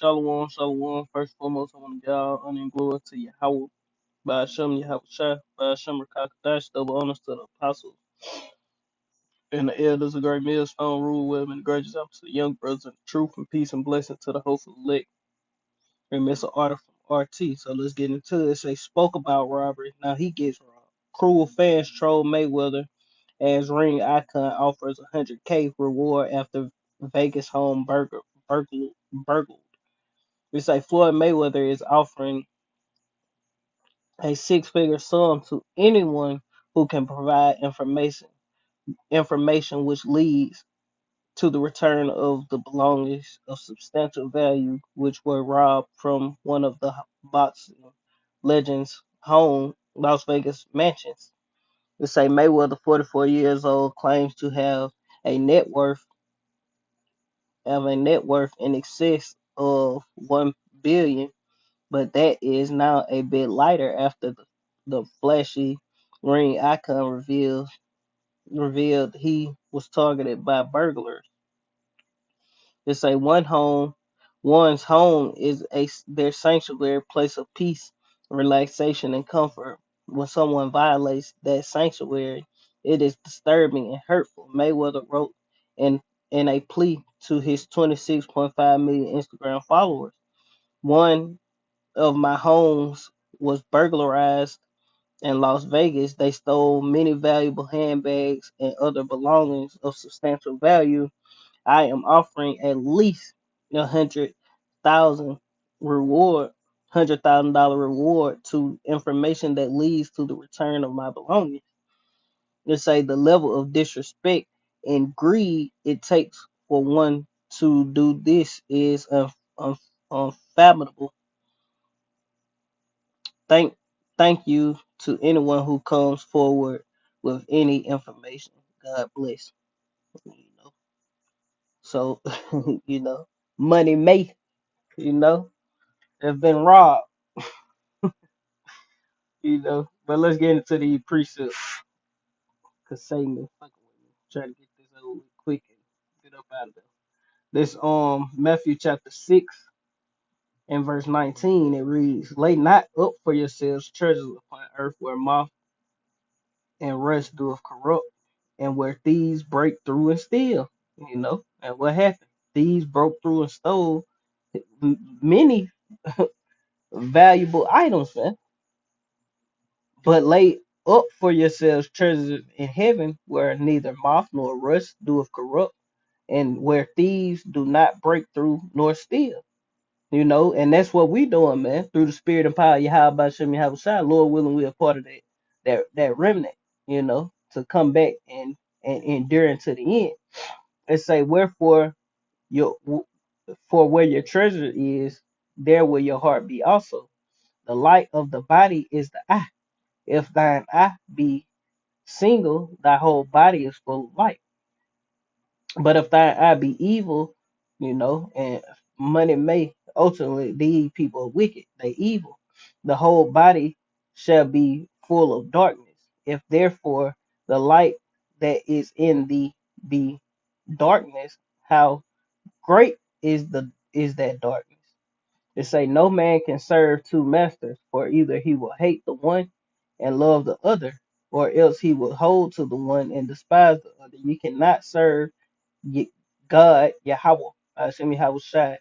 Shalom, shalom. First and foremost, I want to give all honor and glory to Yahweh, by Hashem, Yahweh Shai, by Hashem, Rakakadash, double honors to the apostles and the elders of great millstone, rule well and the great example to the young brothers in truth and peace and blessing to the hopeful elect. And Mr. Arthur from RT. So let's get into it. They spoke about robbery. Now he gets robbed. Cruel fans troll Mayweather as ring icon offers 100K reward after Vegas home burgled. We say Floyd Mayweather is offering a six-figure sum to anyone who can provide information which leads to the return of the belongings of substantial value which were robbed from one of the boxing legends' home Las Vegas mansions. They say Mayweather, 44 years old, claims to a net worth have a net worth in excess of 1 billion, but that is now a bit lighter after the flashy ring icon revealed he was targeted by burglars. They say one's home is their sanctuary, place of peace, relaxation, and comfort. When someone violates that sanctuary, it is disturbing and hurtful. Mayweather wrote in in a plea to his 26.5 million Instagram followers. One of my homes was burglarized in Las Vegas. They stole many valuable handbags and other belongings of substantial value. I am offering at least 100,000 reward, $100,000 reward to information that leads to the return of my belongings. They say the level of disrespect and greed it takes for one to do this is unfathomable. Thank thank you to anyone who comes forward with any information. God bless. You know. So money may, have been robbed, But let's get into the precepts. Cause Satan is fucking with me. Try to get this over with quick and get up out of there. This Matthew chapter 6 and verse 19 it reads, lay not up for yourselves treasures upon earth where moth and rust doeth corrupt, and where thieves break through and steal. And what happened? Thieves broke through and stole many valuable items, man. But lay up for yourselves treasures in heaven, where neither moth nor rust doeth corrupt, and where thieves do not break through nor steal. And that's what we doing, man. Through the spirit and power of Yahweh Shem Yahweh Shai, Lord willing, we are part of that remnant, to come back and endure unto the end. It say, wherefore your for where your treasure is, there will your heart be also. The light of the body is the eye. If thine eye be single, thy whole body is full of light. But if thine eye be evil, and money may ultimately these people are wicked, they evil. The whole body shall be full of darkness. If therefore the light that is in thee be darkness, how great is that darkness? It say no man can serve two masters, for either he will hate the one and love the other, or else he will hold to the one and despise the other. You cannot serve God, Yahweh, Hashem Yahweh Shai,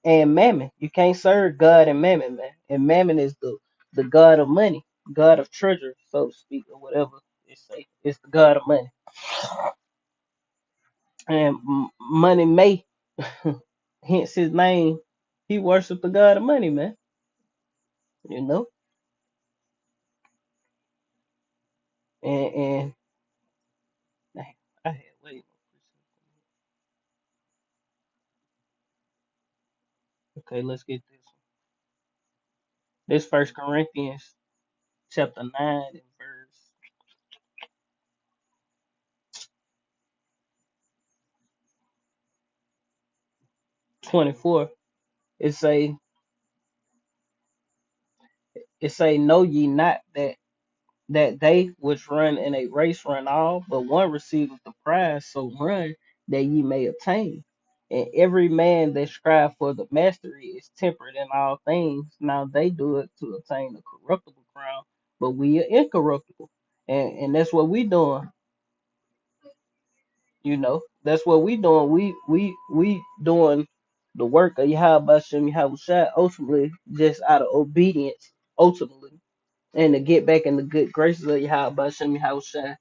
and Mammon. You can't serve God and Mammon, man. And Mammon is the god of money, god of treasure, so to speak, or whatever it say. It's the god of money, and money may, hence his name. He worshipped the god of money, man. You know, and dang, I had wait. Okay, let's get this. This First Corinthians chapter 9 and verse 24. It say know ye not that they which run in a race run all, but one receiveth the prize, so run that ye may obtain. And every man that strive for the mastery is temperate in all things. Now they do it to attain a corruptible crown, but we are incorruptible. And that's what we doing, That's what we doing. We doing the work of Yahweh Shem Yahweh ultimately just out of obedience, ultimately. And to get back in the good graces of Yahweh Shem Yahweh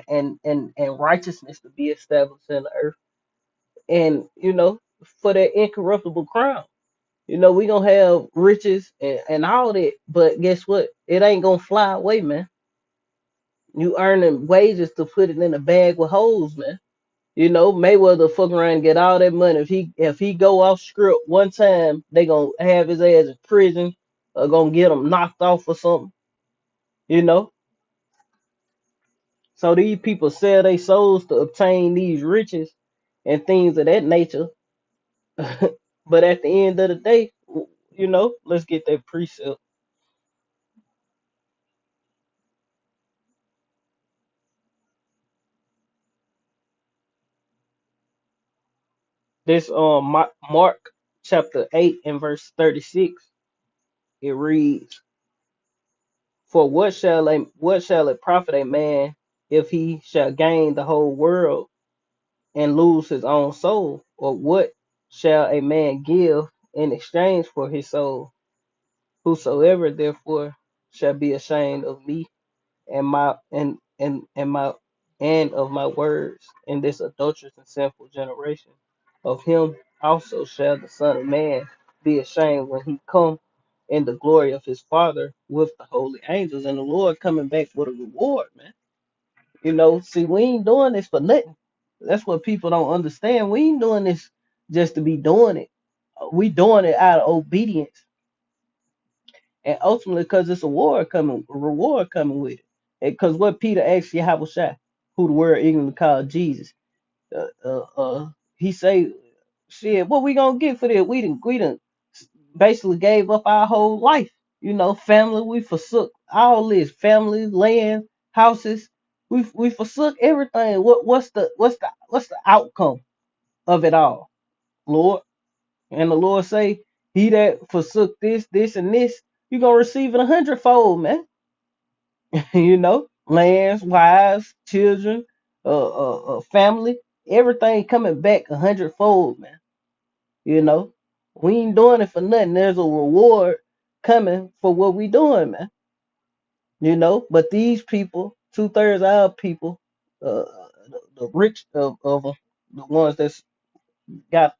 and righteousness to be established in the earth. And for that incorruptible crown. We gonna have riches and all that, but guess what? It ain't gonna fly away, man. You earning wages to put it in a bag with holes, man. Mayweather fuck around and get all that money. If he go off script one time, they gonna have his ass in prison or gonna get him knocked off or something. You know. So these people sell their souls to obtain these riches and things of that nature. But at the end of the day, let's get that precept. This Mark chapter 8 and verse 36. It reads, "For what shall it profit a man if he shall gain the whole world and lose his own soul? Or what shall a man give in exchange for his soul? Whosoever therefore shall be ashamed of me and my and my and of my words in this adulterous and sinful generation, of him also shall the Son of Man be ashamed when he come in the glory of his Father with the holy angels." And the Lord coming back with a reward, man. See, we ain't doing this for nothing. That's what people don't understand. We ain't doing this just to be doing it. We doing it out of obedience, and ultimately because it's a reward coming with it. Because what Peter asked Yahweh Shai, who the world ignorantly called Jesus, he say, "Shit, what we gonna get for this? We done basically gave up our whole life. Family. We forsook all this, family, land, houses. We forsook everything. What's the outcome of it all, Lord?" And the Lord say, "He that forsook this, and this, you gonna receive it 100-fold, man." Lands, wives, children, family, everything coming back 100-fold, man. You know, we ain't doing it for nothing. There's a reward coming for what we doing, man. But these people, 2/3 of our people, the rich of 'em, the ones that's got,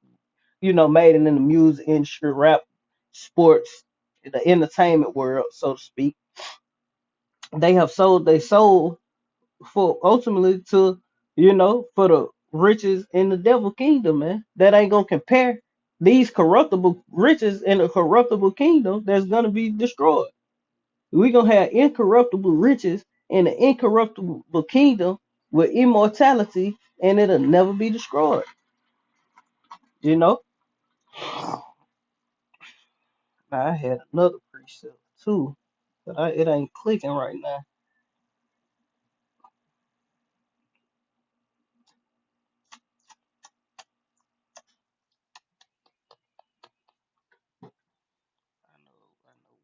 made it in the music industry, rap, sports, the entertainment world, so to speak, they have sold their soul for ultimately to, for the riches in the devil kingdom, man. That ain't gonna compare these corruptible riches in a corruptible kingdom that's gonna be destroyed. We gonna have incorruptible riches in an incorruptible kingdom with immortality, and it'll never be destroyed. You know. Now, I had another precept too, but it ain't clicking right now.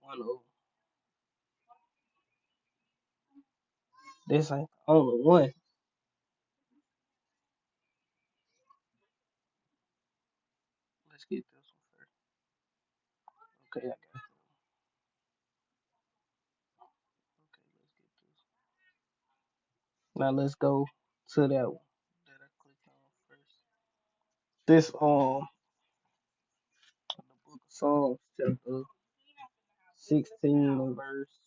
I know one of this ain't the only one. Let's get this one first. Okay, I got it. Okay, let's get this. Now let's go to that one that I clicked on first. This the book of Psalms chapter 16 and verse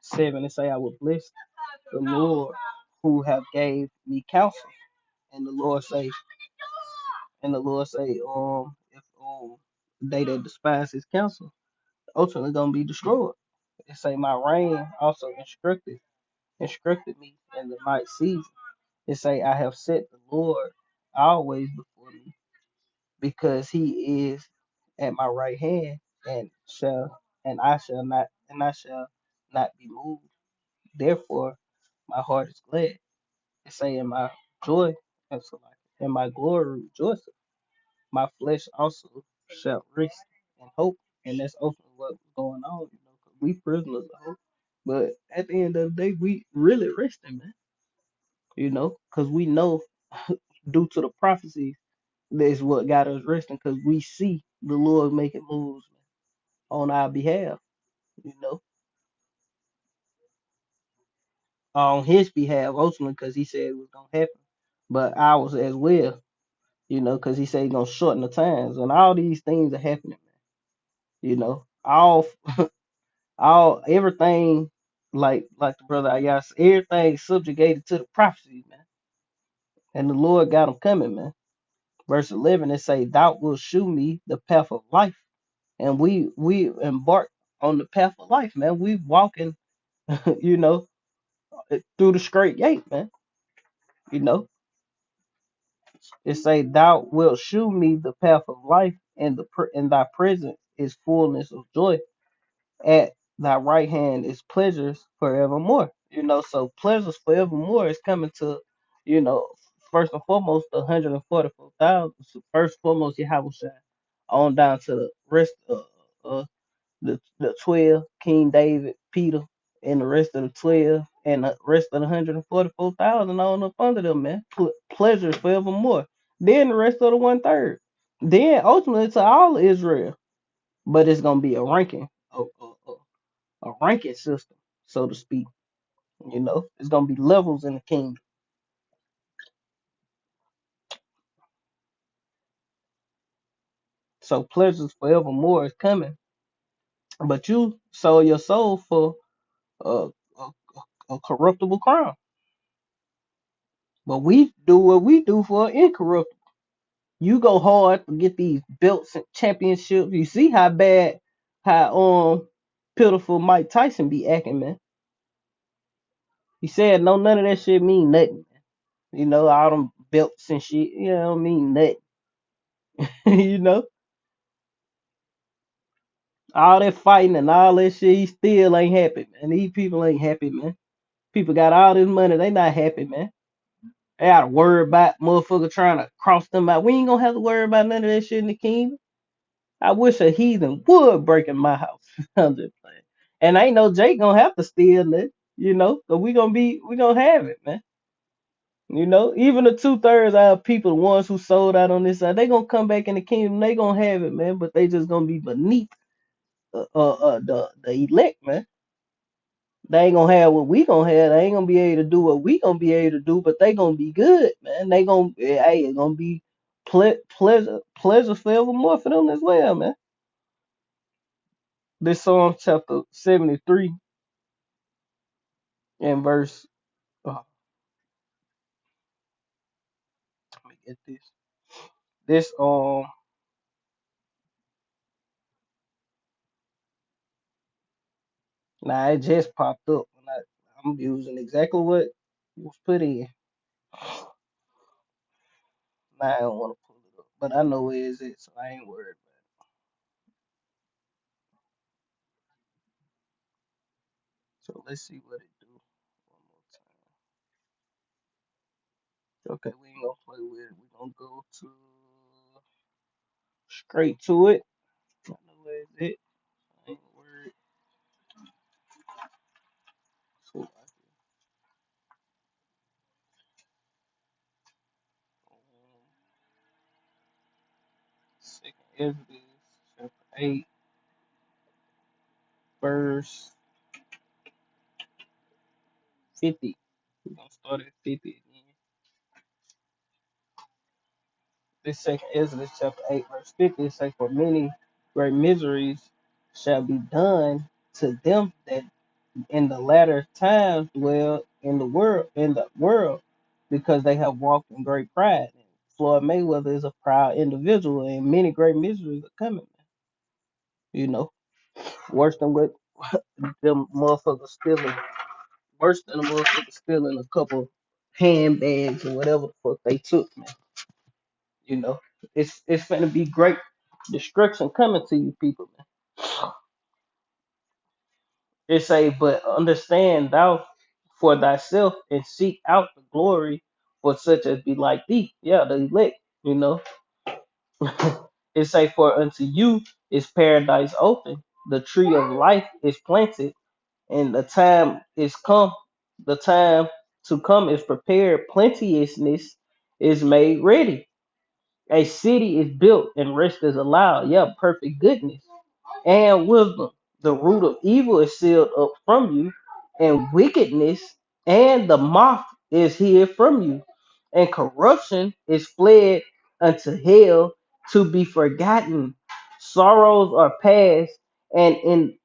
7. It say, "I will bless the Lord who have gave me counsel." And the Lord say, if they that despise his counsel ultimately gonna be destroyed. It say, "My reign also instructed me in the night season." It say, "I have set the Lord always before me, because he is at my right hand, and I shall not be moved. Therefore my heart is glad." It say, "In my joy," and so like. and my glory rejoiceth. My flesh also shall rest and hope. And that's ultimately what's going on, 'cause we prisoners of hope. But at the end of the day, we really resting, man, because we know due to the prophecies, that's what got us resting, because we see the Lord making moves on our behalf, you know, on his behalf, ultimately, because he said it was going to happen, but ours as well, because he said he's going to shorten the times, and all these things are happening, man, all everything, like the brother Ayas, everything subjugated to the prophecies, man, and the Lord got them coming, man. Verse 11, it say, "Thou wilt shew me the path of life," and we embark on the path of life, man. We walking, you know, through the straight gate, man. You know, it say, "Thou wilt shew me the path of life, and in thy presence is fullness of joy. At thy right hand is pleasures forevermore." So pleasures forevermore is coming to, you know, first and foremost, the 144,000. So first and foremost, Yahweh Shai, on down to the rest of the 12, King David, Peter, and the rest of the 12, and the rest of the 144,000 on up under them, man. Pleasures forevermore. Then the rest of the 1/3. Then ultimately to all of Israel. But it's gonna be a ranking system, so to speak. It's gonna be levels in the kingdom. So pleasures forevermore is coming. But you sold your soul for a, a, a corruptible crown. But we do what we do for incorruptible. You go hard to get these belts and championships. You see how pitiful Mike Tyson be acting, man. He said no, none of that shit mean nothing. All them belts and shit, don't mean nothing. you know, all that fighting and all that shit, he still ain't happy, man. These people ain't happy, man. People got all this money, they not happy, man. They gotta worry about motherfucker trying to cross them out. We ain't gonna have to worry about none of that shit in the kingdom. I wish a heathen would break in my house. I'm just playing. And ain't no Jake gonna have to steal that, cause we gonna have it, man. Even the 2/3 of our people, the ones who sold out on this side, they gonna come back in the kingdom. They gonna have it, man. But they just gonna be beneath the elect, man. They ain't gonna have what we gonna have. They ain't gonna be able to do what we gonna be able to do. But they gonna be good, man. Hey, it's gonna be pleasure forevermore for them as well, man. This Psalm chapter 73 and verse. Let me get this. This Nah, it just popped up when I'm using exactly what was put in. Nah, I don't want to pull it up, but I know where is it, so I ain't worried about it. So let's see what it do one more time. Okay, we ain't gonna play with it. We gonna go to straight to it. I know where is it. I ain't worried. So second Exodus chapter 8, verse 50. We're gonna start at 50 again. This second Exodus chapter 8, verse 50 says, "For many great miseries shall be done to them that in the latter times dwell in the world, because they have walked in great pride." And Floyd Mayweather is a proud individual, and many great miseries are coming. You know, worse than what them motherfuckers stealing. Worse than the motherfuckers stealing a couple handbags or whatever the fuck they took, man. You know, it's gonna be great destruction coming to you people, man. It say, "But understand thou for thyself and seek out the glory for such as be like thee. Yeah, the elect, you know. It say, for unto you is paradise open, the tree of life is planted, and the time to come is prepared, plenteousness is made ready. A city is built and rest is allowed. Yeah, perfect goodness and wisdom. The root of evil is sealed up from you, and wickedness and the moth is hid from you, and corruption is fled unto hell to be forgotten. Sorrows are past, and in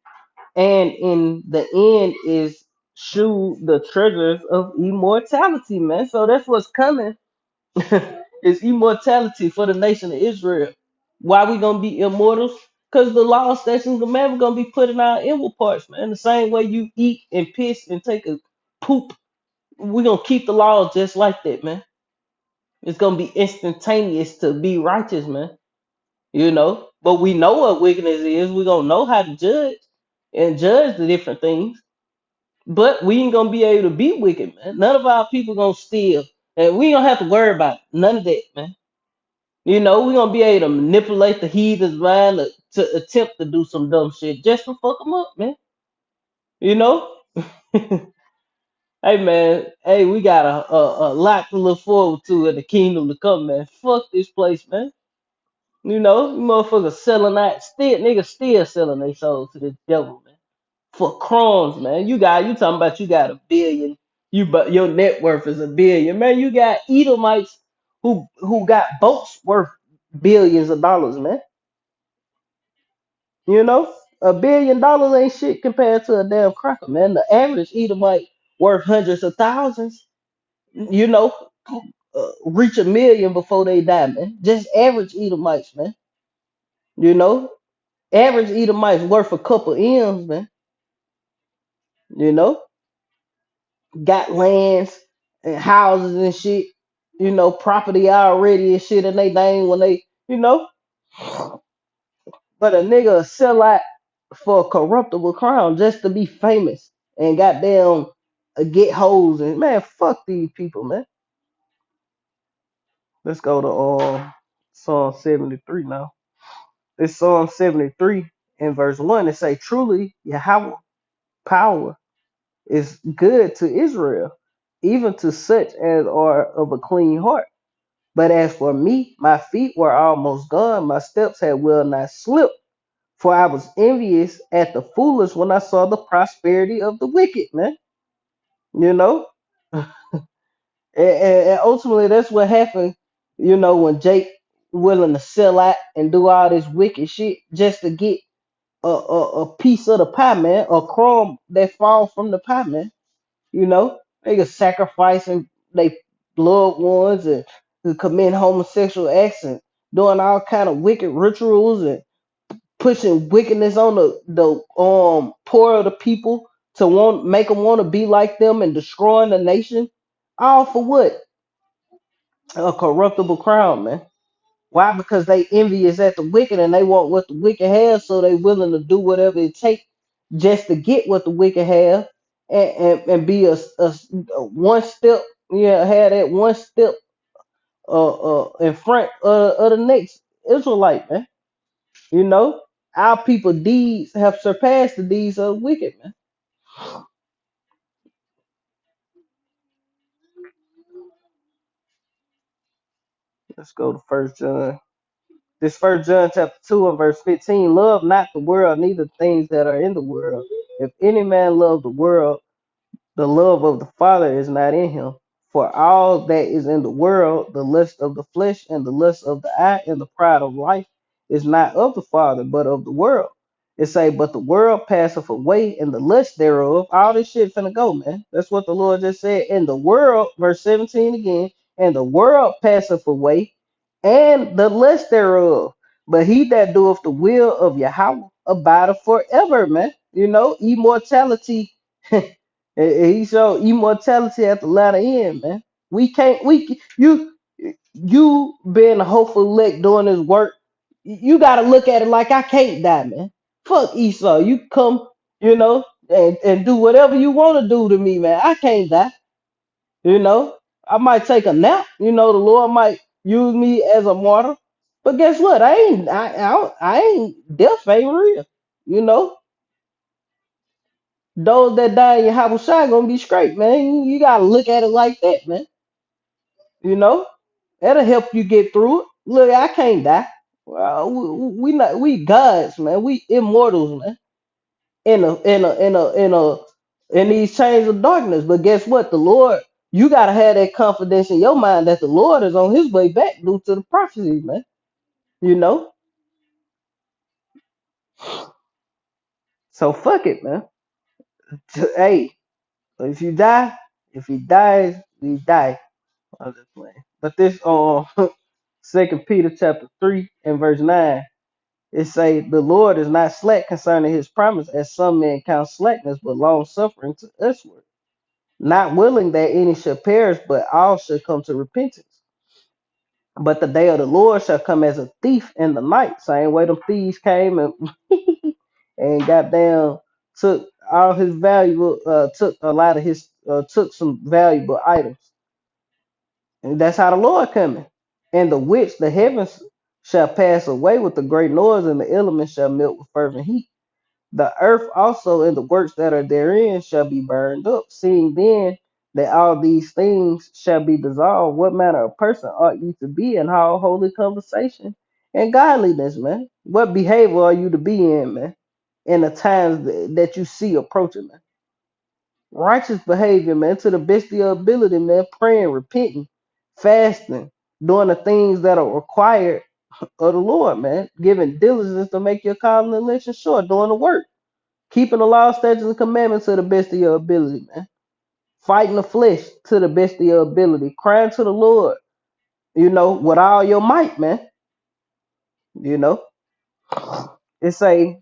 the end is shew the treasures of immortality, man. So that's what's coming. Is immortality for the nation of Israel. Why we gonna be immortals? Because the law, statutes, and commandments gonna be put in our inward parts, man. The same way you eat and piss and take a poop, we gonna keep the law just like that, man. It's gonna be instantaneous to be righteous, man. You know, but we know what wickedness is. We gonna know how to judge and judge the different things. But we ain't gonna be able to be wicked, man. None of our people gonna steal, and we don't have to worry about none of that, man. You know, we're gonna be able to manipulate the heathen's mind to attempt to do some dumb shit just to fuck them up, man. You know? Hey, man. Hey, we got a lot to look forward to in the kingdom to come, man. Fuck this place, man. You know, you motherfuckers selling that, still, niggas still selling their souls to the devil, man. For crumbs, man. You talking about you got a billion, but your net worth is a billion, man. You got Edomites who got boats worth billions of dollars, man. You know, $1 billion ain't shit compared to a damn cracker, man. The average Edomite worth hundreds of thousands. You know, reach 1 million before they die, man. Just average Edomites, man. You know, average Edomites worth a couple M's, man. You know, got lands and houses and shit. You know, property already and shit in they name when they, you know. But a nigga sell out for a corruptible crown just to be famous and goddamn get hoes and man, fuck these people, man. Let's go to Psalm 73 now. This Psalm 73 in verse 1. It say, truly Yahweh power is good to Israel, even to such as are of a clean heart. But as for me, my feet were almost gone, my steps had well nigh slipped. For I was envious at the foolish when I saw the prosperity of the wicked, man. You know? And ultimately, that's what happened, you know, when Jake willing to sell out and do all this wicked shit just to get a piece of the pie, man, a crumb that fall from the pie, man. You know? They could sacrifice and they loved ones and to commit homosexual acts and doing all kind of wicked rituals and pushing wickedness on the poor of the people to want make them want to be like them and destroying the nation. All for what? A corruptible crown, man. Why? Because they envious at the wicked and they want what the wicked have, so they willing to do whatever it takes just to get what the wicked have and be a one step, yeah, have that one step in front of the next Israelite, man. You know, our people deeds have surpassed the deeds of the wicked, man. Let's go to First John. This First John chapter 2 and verse 15. Love not the world, neither things that are in the world. If any man love the world, the love of the Father is not in him. For all that is in the world, the lust of the flesh and the lust of the eye and the pride of life is not of the Father, but of the world. It say, but the world passeth away and the lust thereof. All this shit finna go, man. That's what the Lord just said. In the world, verse 17 again, and the world passeth away and the lust thereof. But he that doeth the will of Yahweh abideth forever, man. You know, immortality. He showed immortality at the latter end, man. We can't. You being a hopeful elect doing this work. You got to look at it like I can't die, man. Fuck Esau. You come, you know, and do whatever you want to do to me, man. I can't die, you know. I might take a nap. The Lord might use me as a martyr. But guess what? I ain't death ain't real. You know, those that die in your house shot gonna be straight, man. You gotta look at it like that, man. You know, that'll help you get through it. Look, I can't die. Well, we not we gods, man. We immortals, man. In these chains of darkness. But guess what? The Lord, you gotta have that confidence in your mind that the Lord is on His way back due to the prophecies, man. You know, so fuck it, man. Hey, if you die, if he dies, he die. I'm just playing. But this Second Peter chapter 3 and verse 9, it say the Lord is not slack concerning His promise, as some men count slackness, but long suffering to usward, not willing that any should perish, but all should come to repentance. But the day of the Lord shall come as a thief in the night. Same way them thieves came and and goddamn took all his valuable, took a lot of his, took some valuable items. And that's how the Lord coming. And the which the heavens shall pass away with a great noise, and the elements shall melt with fervent heat. The earth also and the works that are therein shall be burned up. Seeing then that all these things shall be dissolved, what manner of person ought you to be in all holy conversation and godliness, man? What behavior are you to be in, man? In the times that you see approaching, man. Righteous behavior, man, to the best of your ability, man. Praying, repenting, fasting, doing the things that are required of the Lord, man. Giving diligence to make your calling and election sure, doing the work. Keeping the law, statutes, and commandments to the best of your ability, man. Fighting the flesh to the best of your ability. Crying to the Lord, with all your might, man. You know. It say,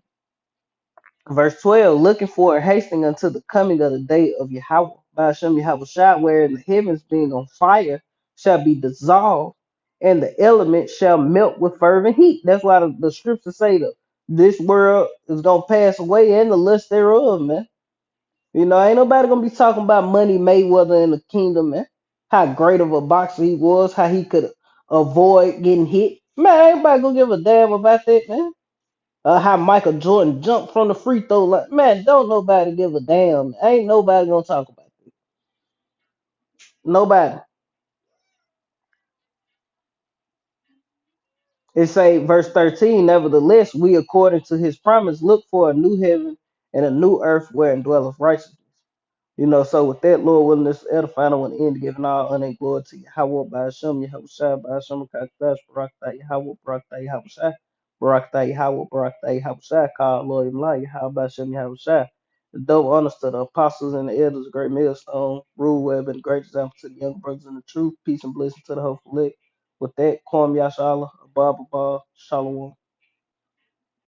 verse 12, looking for and hastening unto the coming of the day of Yahweh. Ba'ashem Yahweh Shah, wherein the heavens being on fire shall be dissolved, and the elements shall melt with fervent heat. That's why the scriptures say that this world is gonna pass away and the lust thereof, man. Ain't nobody gonna be talking about Money Mayweather in the kingdom, man. How great of a boxer he was, how he could avoid getting hit. Man, ain't nobody gonna give a damn about that, man. How Michael Jordan jumped from the free throw line. Man, don't nobody give a damn. Ain't nobody gonna talk about it. Nobody. It say, verse 13, nevertheless, we according to his promise look for a new heaven and a new earth wherein dwelleth righteousness. So with that, Lord willing, this edifying, I want to end giving all honor and glory to Yahweh, by Hashem, Yahweh Shai, by Hashem, Kakdash, Barakta, Yahweh, Barakta, Yahweh Shai, Barakta, Yahweh, Barakta, Yahweh Shai, call Lord Imla, Yahweh, by Hashem, Yahweh Shai. The double honors to the apostles and the elders, great millstone, rule web, and great example to the young brothers in the truth. Peace and blessing to the hopeful elect. With that, Kwam Yashala, Abba, Shalom.